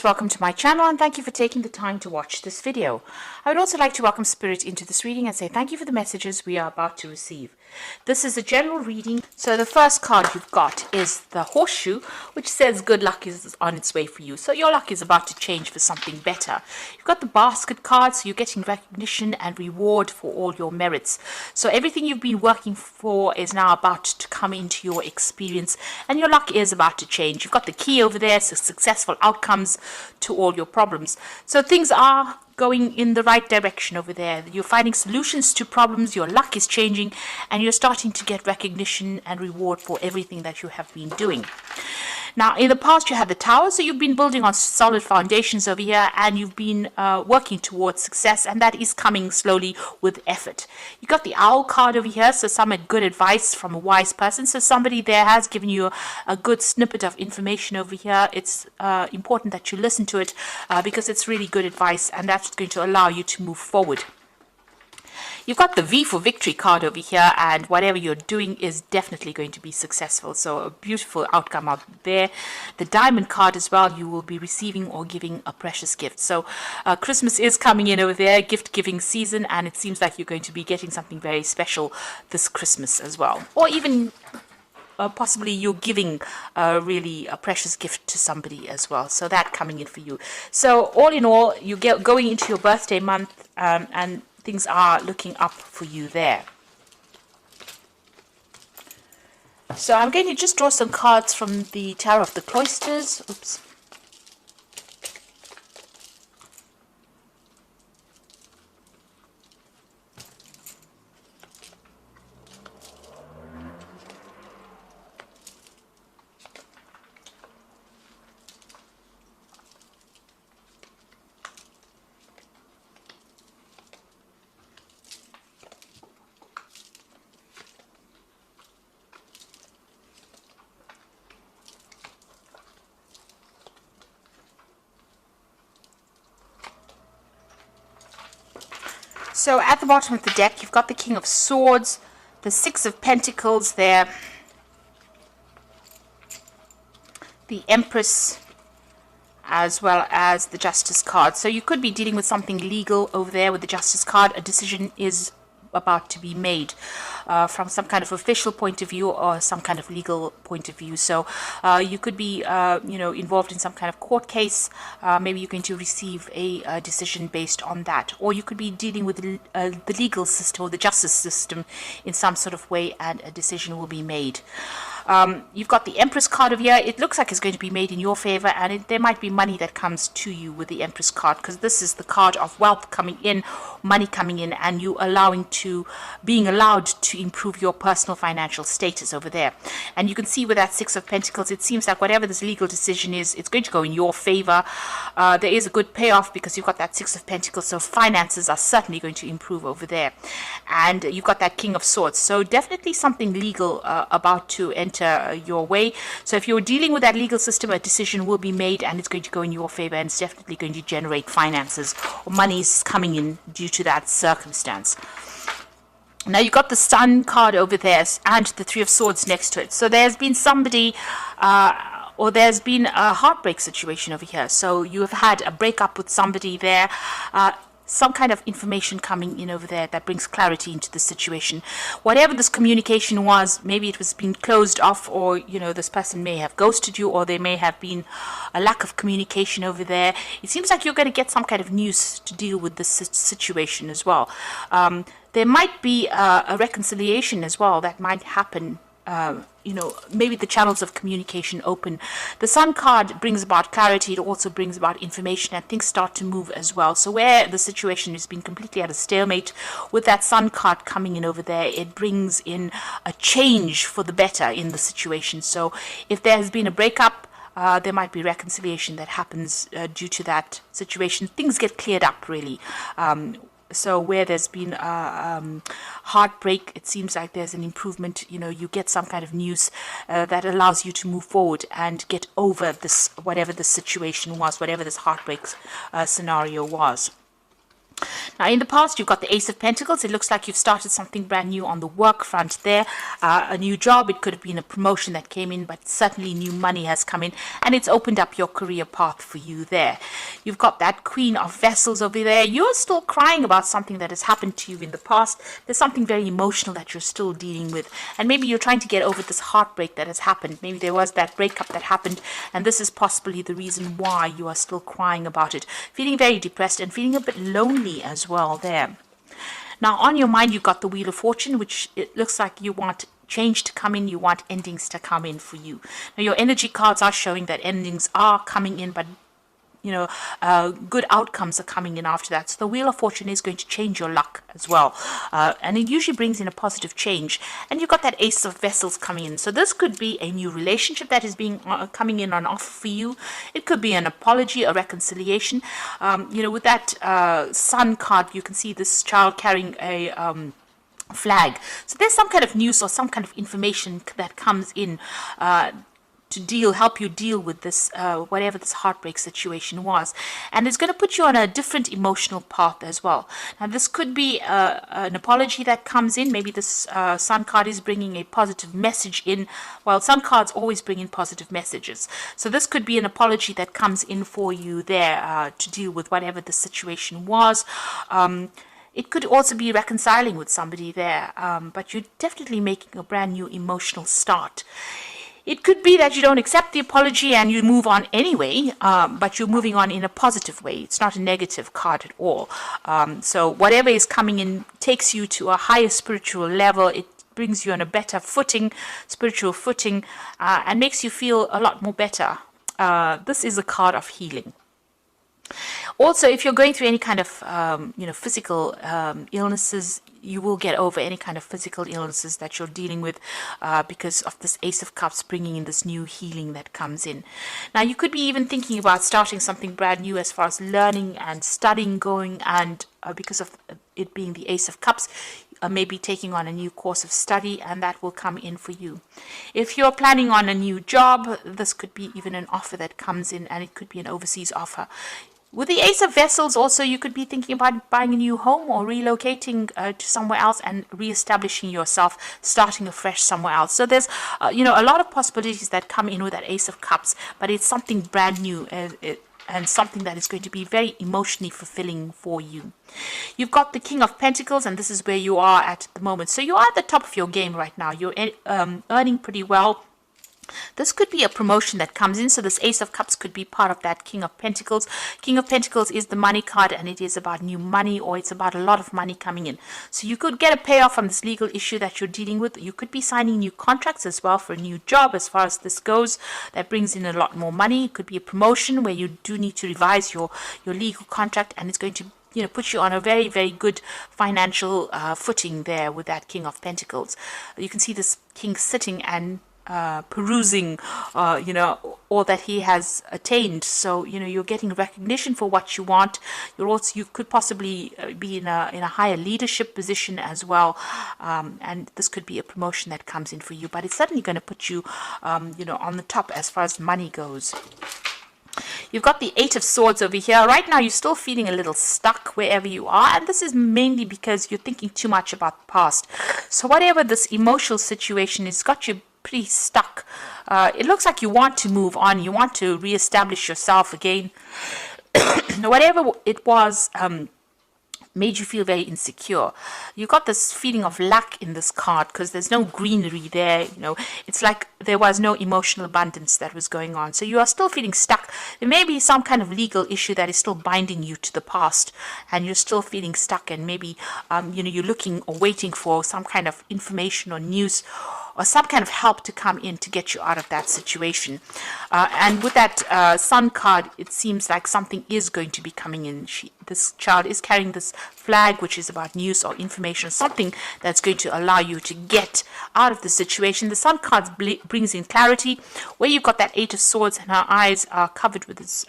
Welcome to my channel and thank you for taking the time to watch this video. I would also like to welcome Spirit into this reading and say thank you for the messages we are about to receive. This is a general reading, so the first card you've got is the horseshoe, which says good luck is on its way for you. So your luck is about to change for something better. You've got the basket card, so you're getting recognition and reward for all your merits. So everything you've been working for is now about to come into your experience and your luck is about to change. You've got the key over there, so successful outcomes to all your problems. So things are going in the right direction over there. You're finding solutions to problems, your luck is changing, and you're starting to get recognition and reward for everything that you have been doing. Now, in the past, you had the tower, so you've been building on solid foundations over here, and you've been working towards success, and that is coming slowly with effort. You got the owl card over here, so some good advice from a wise person. So somebody there has given you a good snippet of information over here. It's important that you listen to it because it's really good advice, and that's going to allow you to move forward. You've got the V for victory card over here, and whatever you're doing is definitely going to be successful. So a beautiful outcome out there. The diamond card as well, you will be receiving or giving a precious gift. So Christmas is coming in over there, gift giving season, and it seems like you're going to be getting something very special this Christmas as well. Or even possibly you're giving really a precious gift to somebody as well. So that coming in for you. So all in all, you get going into your birthday month and things are looking up for you there. So I'm going to just draw some cards from the Tarot of the Cloisters. Oops. So at the bottom of the deck, you've got the King of Swords, the Six of Pentacles there, the Empress, as well as the Justice card. So you could be dealing with something legal over there with the Justice card. A decision is about to be made from some kind of official point of view or some kind of legal point of view. So you could be involved in some kind of court case. Maybe you're going to receive a decision based on that, or you could be dealing with the legal system or the justice system in some sort of way, and a decision will be made. You've got the Empress card over here. It looks like it's going to be made in your favor, and there might be money that comes to you with the Empress card, because this is the card of wealth coming in, money coming in, and you being allowed to improve your personal financial status over there. And you can see with that Six of Pentacles, it seems like whatever this legal decision is, it's going to go in your favor. There is a good payoff because you've got that Six of Pentacles, so finances are certainly going to improve over there. And you've got that King of Swords, so definitely something legal about to enter your way. So if you're dealing with that legal system, a decision will be made and it's going to go in your favor, and it's definitely going to generate finances or money's coming in due to that circumstance. Now you've got the Sun card over there and the Three of Swords next to it. So there's been somebody or there's been a heartbreak situation over here. So you have had a breakup with somebody there. Some kind of information coming in over there that brings clarity into the situation. Whatever this communication was, maybe it was being closed off, or this person may have ghosted you, or there may have been a lack of communication over there. It seems like you're going to get some kind of news to deal with this situation as well. There might be a reconciliation as well that might happen. Maybe the channels of communication open. The Sun card brings about clarity. It also brings about information, and things start to move as well. So where the situation has been completely at a stalemate, with that Sun card coming in over there, it brings in a change for the better in the situation. So if there has been a breakup, there might be reconciliation that happens due to that situation. Things get cleared up, really. So where there's been heartbreak, it seems like there's an improvement. You get some kind of news that allows you to move forward and get over this, whatever the situation was, whatever this heartbreak scenario was. Now, in the past, you've got the Ace of Pentacles. It looks like you've started something brand new on the work front there. A new job. It could have been a promotion that came in, but certainly new money has come in, and it's opened up your career path for you there. You've got that Queen of Vessels over there. You're still crying about something that has happened to you in the past. There's something very emotional that you're still dealing with, and maybe you're trying to get over this heartbreak that has happened. Maybe there was that breakup that happened, and this is possibly the reason why you are still crying about it, feeling very depressed and feeling a bit lonely as well there. Now, on your mind, you've got the Wheel of Fortune, which it looks like you want change to come in, you want endings to come in for you. Now, your energy cards are showing that endings are coming in, but good outcomes are coming in after that. So the Wheel of Fortune is going to change your luck as well. And it usually brings in a positive change. And you've got that Ace of Vessels coming in. So this could be a new relationship that is being coming in on offer for you. It could be an apology, a reconciliation. With that Sun card, you can see this child carrying a flag. So there's some kind of news or some kind of information that comes in to help you deal with this, whatever this heartbreak situation was. And it's going to put you on a different emotional path as well. Now, this could be an apology that comes in. Maybe this Sun card is bringing a positive message in. Well, Sun cards always bring in positive messages. So this could be an apology that comes in for you there to deal with whatever the situation was. It could also be reconciling with somebody there, but you're definitely making a brand new emotional start. It could be that you don't accept the apology and you move on anyway, but you're moving on in a positive way. It's not a negative card at all. So whatever is coming in takes you to a higher spiritual level. It brings you on a better footing, spiritual footing, and makes you feel a lot more better. This is a card of healing. Also, if you're going through any kind of, physical illnesses, you will get over any kind of physical illnesses that you're dealing with because of this Ace of Cups bringing in this new healing that comes in. Now, you could be even thinking about starting something brand new as far as learning and studying going, and because of it being the Ace of Cups, maybe taking on a new course of study, and that will come in for you. If you're planning on a new job, this could be even an offer that comes in, and it could be an overseas offer. With the Ace of Vessels, also, you could be thinking about buying a new home or relocating to somewhere else and reestablishing yourself, starting afresh somewhere else. So there's, a lot of possibilities that come in with that Ace of Cups, but it's something brand new and something that is going to be very emotionally fulfilling for you. You've got the King of Pentacles, and this is where you are at the moment. So you are at the top of your game right now. You're earning pretty well. This could be a promotion that comes in. So this Ace of Cups could be part of that King of Pentacles. King of Pentacles is the money card, and it is about new money, or it's about a lot of money coming in. So you could get a payoff from this legal issue that you're dealing with. You could be signing new contracts as well for a new job as far as this goes. That brings in a lot more money. It could be a promotion where you do need to revise your legal contract, and it's going to put you on a very, very good financial footing there with that King of Pentacles. You can see this king sitting and perusing all that he has attained. So you're getting recognition for what you want. You could possibly be in a higher leadership position as well, and this could be a promotion that comes in for you, but it's certainly going to put you on the top as far as money goes. You've got the Eight of Swords over here. Right now, you're still feeling a little stuck wherever you are, and this is mainly because you're thinking too much about the past. So whatever this emotional situation has got you pretty stuck. It looks like you want to move on. You want to reestablish yourself again. Whatever it was made you feel very insecure. You got this feeling of lack in this card because there's no greenery there. It's like there was no emotional abundance that was going on. So you are still feeling stuck. There may be some kind of legal issue that is still binding you to the past, and you're still feeling stuck, and maybe you're looking or waiting for some kind of information or news or some kind of help to come in to get you out of that situation. And with that Sun card, it seems like something is going to be coming in. This child is carrying this flag, which is about news or information, something that's going to allow you to get out of the situation. The Sun card brings in clarity. Where you've got that Eight of Swords and her eyes are covered with this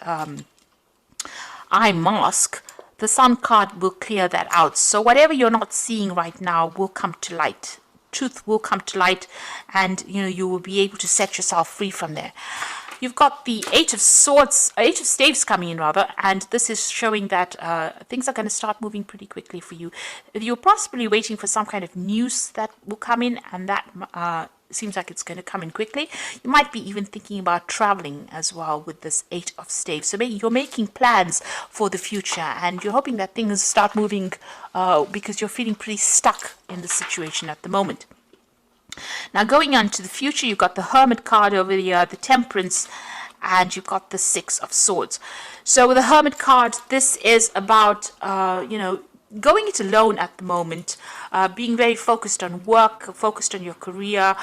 eye mask, the Sun card will clear that out. So whatever you're not seeing right now will come to light. Truth will come to light, and you will be able to set yourself free from there. You've got the Eight of Swords, Eight of Staves coming in rather, and this is showing that things are going to start moving pretty quickly for you. You're possibly waiting for some kind of news that will come in, and that seems like it's going to come in quickly. You might be even thinking about traveling as well with this Eight of Staves. So maybe you're making plans for the future, and you're hoping that things start moving because you're feeling pretty stuck in the situation at the moment. Now going on to the future, you've got the Hermit card over here, the Temperance, and you've got the Six of Swords. So with the Hermit card, this is about, going it alone at the moment, being very focused on work, focused on your career.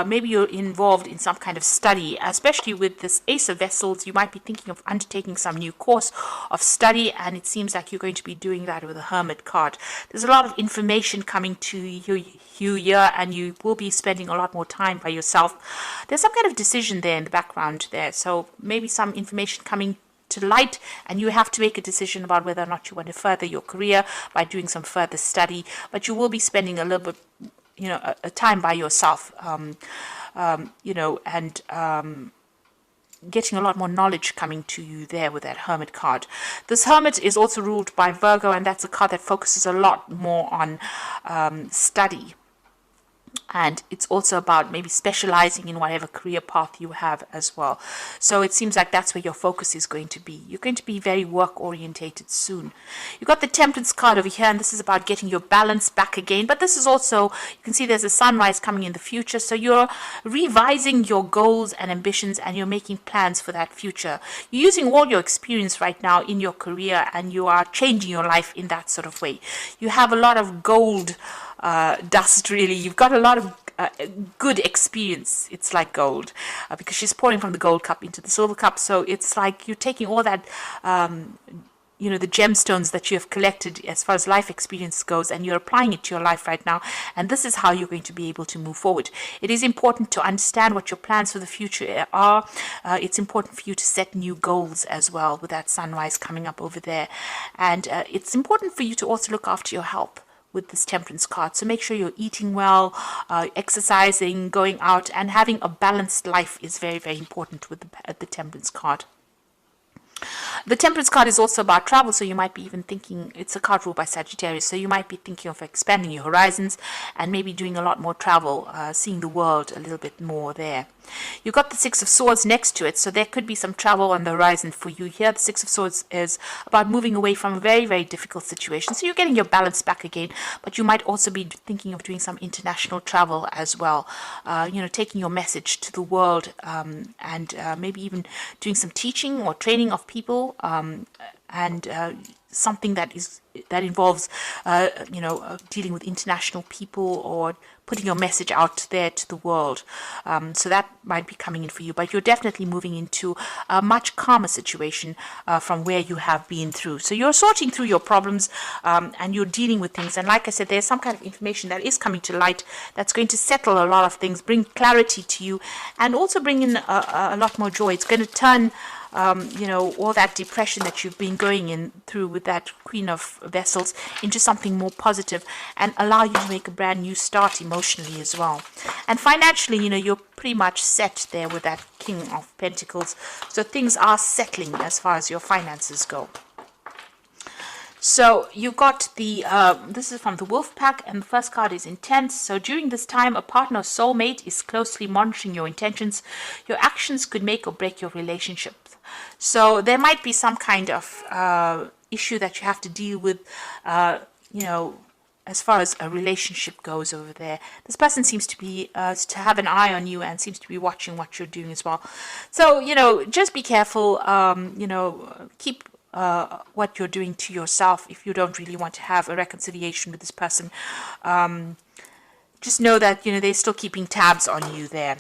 Maybe you're involved in some kind of study, especially with this Ace of Vessels. You might be thinking of undertaking some new course of study, and it seems like you're going to be doing that with the Hermit card. There's a lot of information coming to you here, and you will be spending a lot more time by yourself. There's some kind of decision there in the background there, so maybe some information coming to light, and you have to make a decision about whether or not you want to further your career by doing some further study. But you will be spending a little bit, a time by yourself, and getting a lot more knowledge coming to you there with that Hermit card. This Hermit is also ruled by Virgo, and that's a card that focuses a lot more on study. And it's also about maybe specializing in whatever career path you have as well. So it seems like that's where your focus is going to be. You're going to be very work orientated soon. You've got the Temperance card over here, and this is about getting your balance back again. But this is also, you can see there's a sunrise coming in the future. So you're revising your goals and ambitions, and you're making plans for that future. You're using all your experience right now in your career, and you are changing your life in that sort of way. You have a lot of gold dust, really. You've got a lot of good experience. It's like gold, because she's pouring from the gold cup into the silver cup. So it's like you're taking all that the gemstones that you have collected as far as life experience goes, and you're applying it to your life right now, and this is how you're going to be able to move forward. It is important to understand what your plans for the future are. It's important for you to set new goals as well with that sunrise coming up over there, and it's important for you to also look after your health with this Temperance card. So make sure you're eating well, exercising, going out, and having a balanced life is very, very important with the Temperance card. The Temperance card is also about travel, so you might be even thinking, it's a card ruled by Sagittarius, so you might be thinking of expanding your horizons and maybe doing a lot more travel, seeing the world a little bit more there. You've got the Six of Swords next to it, so there could be some travel on the horizon for you here. The Six of Swords is about moving away from a very, very difficult situation, so you're getting your balance back again, but you might also be thinking of doing some international travel as well, taking your message to the world, and maybe even doing some teaching or training of people, and something that involves dealing with international people or putting your message out there to the world. So that might be coming in for you, but you're definitely moving into a much calmer situation from where you have been through. So you're sorting through your problems, and you're dealing with things. And like I said, there's some kind of information that is coming to light that's going to settle a lot of things, bring clarity to you, and also bring in a lot more joy. It's going to turn all that depression that you've been going in through with that Queen of Vessels into something more positive, and allow you to make a brand new start emotionally as well. And financially, you're pretty much set there with that King of Pentacles. So things are settling as far as your finances go. So you got the, this is from the Wolf Pack, and the first card is Intense. So during this time, a partner or soulmate is closely monitoring your intentions. Your actions could make or break your relationship. So there might be some kind of issue that you have to deal with, as far as a relationship goes over there. This person seems to be, to have an eye on you, and seems to be watching what you're doing as well. So, just be careful, keep what you're doing to yourself if you don't really want to have a reconciliation with this person. Just know that, they're still keeping tabs on you there.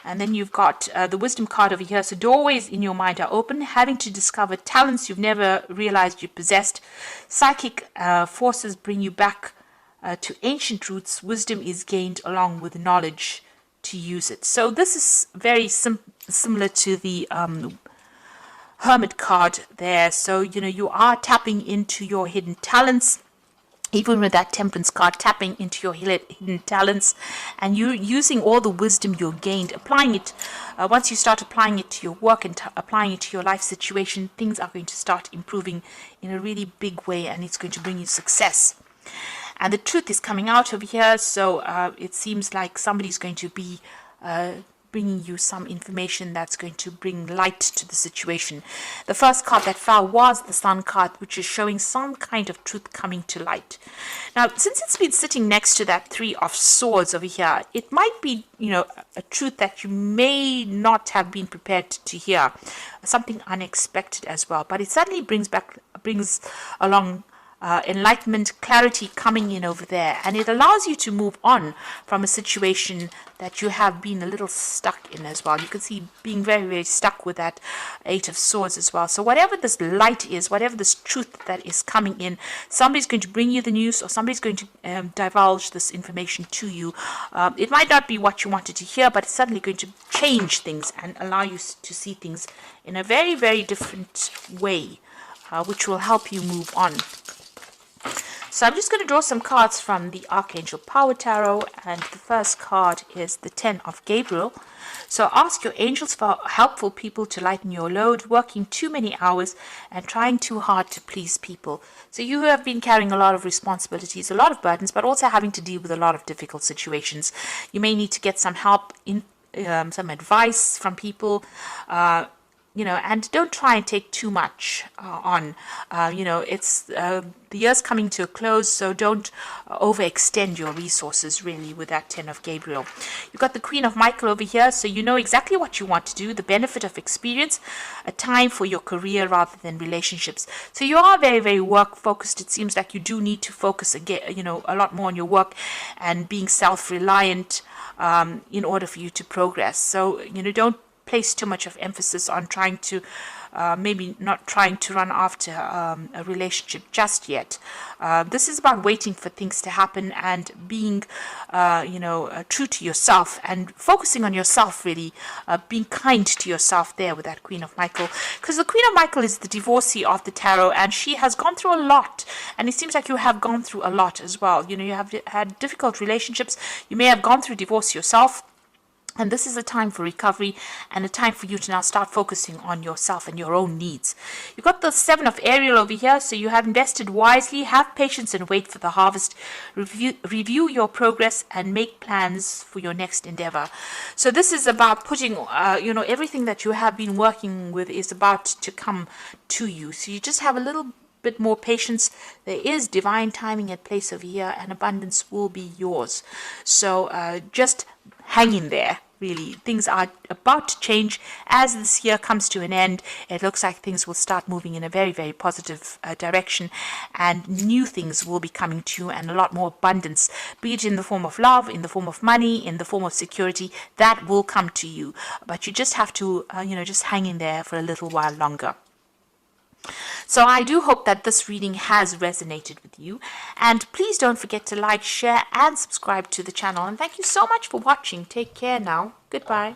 And then you've got the Wisdom card over here. So doorways in your mind are open, having to discover talents you've never realized you possessed. Psychic forces bring you back to ancient roots. Wisdom is gained along with knowledge to use it. So this is very similar to the Hermit card there. So, you are tapping into your hidden talents. even with that Temperance card, tapping into your hidden talents, and you using all the wisdom you gained, applying it. Once you start applying it to your work and applying it to your life situation, things are going to start improving in a really big way, and it's going to bring you success. And the truth is coming out over here, so it seems like somebody's going to be bringing you some information that's going to bring light to the situation. The first card that fell was the Sun card, which is showing some kind of truth coming to light. Now, since it's been sitting next to that Three of Swords over here, it might be, a truth that you may not have been prepared to hear, something unexpected as well. But it suddenly brings along enlightenment, clarity coming in over there, and it allows you to move on from a situation that you have been a little stuck in as well. You can see being very, very stuck with that Eight of Swords as well. So whatever this light is, whatever this truth that is coming in, somebody's going to bring you the news, or somebody's going to divulge this information to you. It might not be what you wanted to hear, but it's suddenly going to change things and allow you to see things in a very, very different way, which will help you move on. So I'm just going to draw some cards from the Archangel Power Tarot, and the first card is the Ten of Gabriel. So ask your angels for helpful people to lighten your load, working too many hours and trying too hard to please people. So you have been carrying a lot of responsibilities, a lot of burdens, but also having to deal with a lot of difficult situations. You may need to get some help, some advice from people, and don't try and take too much on. It's the year's coming to a close, so don't overextend your resources really with that Ten of Gabriel. You've got the Queen of Michael over here, so you know exactly what you want to do, the benefit of experience, a time for your career rather than relationships. So you are very, very work focused. It seems like you do need to focus again, a lot more on your work and being self-reliant in order for you to progress. So, don't place too much of emphasis on trying to maybe not trying to run after a relationship just yet. This is about waiting for things to happen and being true to yourself and focusing on yourself, really being kind to yourself there with that Queen of Michael, because the Queen of Michael is the divorcee of the tarot, and she has gone through a lot, and it seems like you have gone through a lot as well. You have had difficult relationships, you may have gone through divorce yourself. And this is a time for recovery and a time for you to now start focusing on yourself and your own needs. You've got the Seven of Ariel over here, so you have invested wisely. Have patience and wait for the harvest. Review your progress and make plans for your next endeavor. So this is about putting, everything that you have been working with is about to come to you. So you just have a little bit more patience. There is divine timing at place over here, and abundance will be yours. So just hang in there. Really, things are about to change as this year comes to an end. It looks like things will start moving in a very, very positive direction, and new things will be coming to you, and a lot more abundance, be it in the form of love, in the form of money, in the form of security, that will come to you. But you just have to, just hang in there for a little while longer. So I do hope that this reading has resonated with you, and please don't forget to like, share and subscribe to the channel, and thank you so much for watching. Take care now. Goodbye.